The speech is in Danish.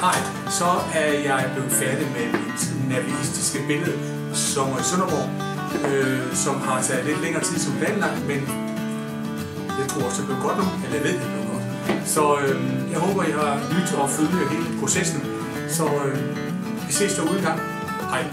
Hej, så er jeg blevet færdig med mit navistiske billede Sommer i Sønderborg, som har taget lidt længere tid som planlagt, men jeg tror også, det blev godt nu, eller jeg ved, det blev godt. Så jeg håber, I har lyttet og følge hele processen, så vi ses derude en gang. Hej.